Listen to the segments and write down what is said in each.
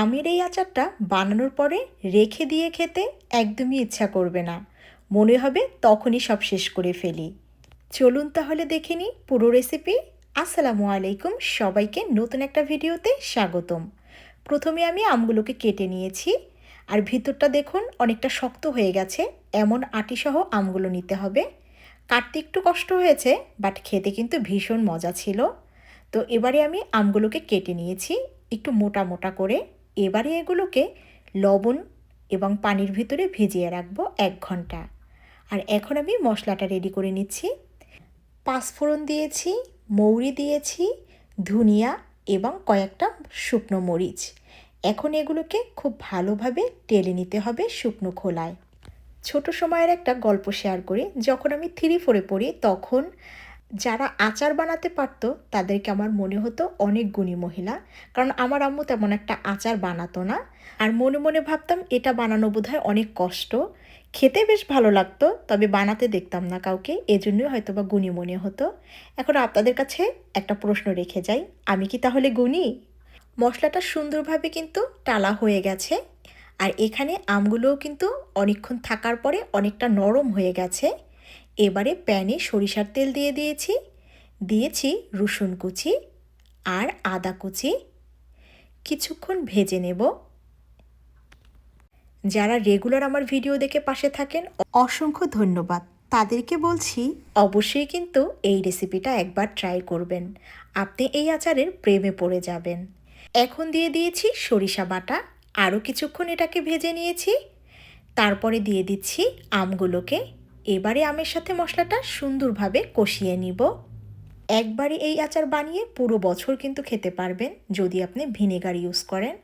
আমের এই আচারটা বানানোর পরে রেখে দিয়ে খেতে একদমই ইচ্ছা করবে না, মনে হবে তখনই সব শেষ করে ফেলি। চলুন তাহলে দেখে নিই পুরো রেসিপি। আসসালামু আলাইকুম, সবাইকে নতুন একটা ভিডিওতে স্বাগতম। প্রথমে আমি আমগুলোকে কেটে নিয়েছি, আর ভিতরটা দেখুন অনেকটা শক্ত হয়ে গেছে। এমন আটিসহ আমগুলো নিতে হবে। কাটতে একটু কষ্ট হয়েছে, বাট খেতে কিন্তু ভীষণ মজা ছিল। তো এবারে আমি আমগুলোকে কেটে নিয়েছি একটু মোটা মোটা করে। এবারে এগুলোকে লবণ এবং পানির ভিতরে ভিজিয়ে রাখবো 1 ঘন্টা। আর এখন আমি মশলাটা রেডি করে নিচ্ছি। পাঁচফোড়ন দিয়েছি, মৌরি দিয়েছি, ধনিয়া এবং কয়েকটা শুকনো মরিচ। এখন এগুলোকে খুব ভালোভাবে টেলে নিতে হবে শুকনো খোলায়। ছোট সময়ের একটা গল্প শেয়ার করি। যখন আমি 3-4-এ পড়ি তখন যারা আচার বানাতে পারতো তাদেরকে আমার মনে হতো অনেক গুণী মহিলা, কারণ আমার আম্মু তেমন একটা আচার বানাতো না। আর মনে মনে ভাবতাম এটা বানানো বোধহয় অনেক কষ্ট। খেতে বেশ ভালো লাগতো, তবে বানাতে দেখতাম না কাউকে, এজন্যই হয়তো বা গুণী মনে হতো। এখন আপনাদের কাছে একটা প্রশ্ন রেখে যাই, আমি কি তাহলে গুণী? মশলাটা সুন্দরভাবে কিন্তু টালা হয়ে গেছে। আর এখানে আমগুলোও কিন্তু অনেকক্ষণ থাকার পরে অনেকটা নরম হয়ে গেছে। এবারে প্যানে সরিষার তেল দিয়ে দিয়েছি রসুন কুচি আর আদা কুচি। কিছুক্ষণ ভেজে নেব। যারা রেগুলার আমার ভিডিও দেখে পাশে থাকেন অসংখ্য ধন্যবাদ। তাদেরকে বলছি অবশ্যই কিন্তু এই রেসিপিটা একবার ট্রাই করবেন, আপনি এই আচারের প্রেমে পড়ে যাবেন। এখন দিয়ে দিয়েছি সরিষা বাটা, আরও কিছুক্ষণ এটাকে ভেজে নিয়েছি। তারপরে দিয়ে দিচ্ছি আমগুলোকে। এবারে আমের সাথে মশলাটা সুন্দরভাবে কষিয়ে নিব। একবারে এই আচার বানিয়ে পুরো বছর কিন্তু খেতে পারবেন যদি আপনি ভিনেগার ইউজ করেন।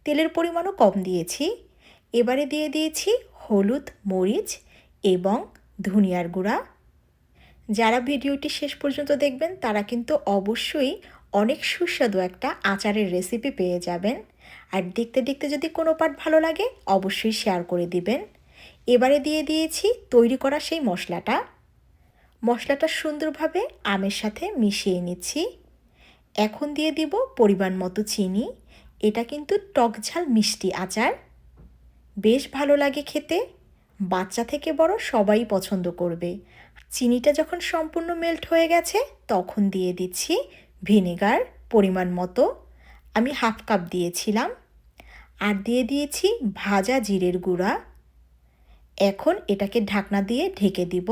তেলের পরিমাণও কম দিয়েছি। এবারে দিয়ে দিয়েছি হলুদ, মরিচ এবং ধনিয়ার গুঁড়া। যারা ভিডিওটি শেষ পর্যন্ত দেখবেন তারা কিন্তু অবশ্যই অনেক সুস্বাদু একটা আচারের রেসিপি পেয়ে যাবেন। আর দেখতে দেখতে যদি কোনো পার্ট ভালো লাগে অবশ্যই শেয়ার করে দিবেন। এবারে দিয়ে দিয়েছি তৈরি করা সেই মশলাটা সুন্দরভাবে আমের সাথে মিশিয়ে নিচ্ছি। এখন দিয়ে দিব পরিমাণ মতো চিনি। এটা কিন্তু টক ঝাল মিষ্টি আচার, বেশ ভালো লাগে খেতে। বাচ্চা থেকে বড় সবাই পছন্দ করবে। চিনিটা যখন সম্পূর্ণ মেল্ট হয়ে গেছে তখন দিয়ে দিচ্ছি ভিনেগার পরিমাণ মতো। আমি 1/2 কাপ দিয়েছিলাম। আর দিয়ে দিয়েছি ভাজা জিরের গুঁড়া। এখন এটাকে ঢাকনা দিয়ে ঢেকে দিব।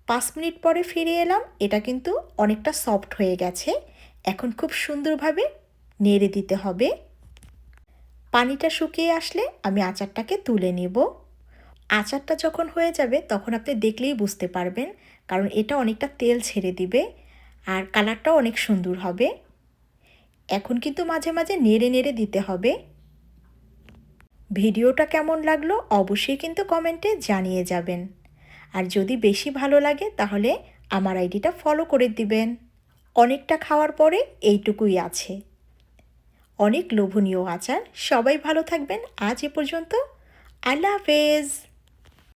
5 মিনিট পরে ফিরে এলাম। এটা কিন্তু অনেকটা সফট হয়ে গেছে। এখন খুব সুন্দরভাবে নেড়ে দিতে হবে। পানিটা শুকিয়ে আসলে আমি আচারটাকে তুলে নেব। আচারটা যখন হয়ে যাবে তখন আপনি দেখলেই বুঝতে পারবেন, কারণ এটা অনেকটা তেল ছেড়ে দিবে আর কালারটাও অনেক সুন্দর হবে। এখন কিন্তু মাঝে মাঝে নেড়ে নেড়ে দিতে হবে। ভিডিওটা কেমন লাগলো অবশ্যই কিন্তু কমেন্টে জানিয়ে যাবেন। আর যদি বেশি ভালো লাগে তাহলে আমার আইডিটা ফলো করে দিবেন। অনেকটা খাওয়ার পরে এইটুকুই আছে। অনেক লোভনীয় আচার। সবাই ভালো থাকবেন। আজ এ পর্যন্ত। আল্লাহ হাফেজ।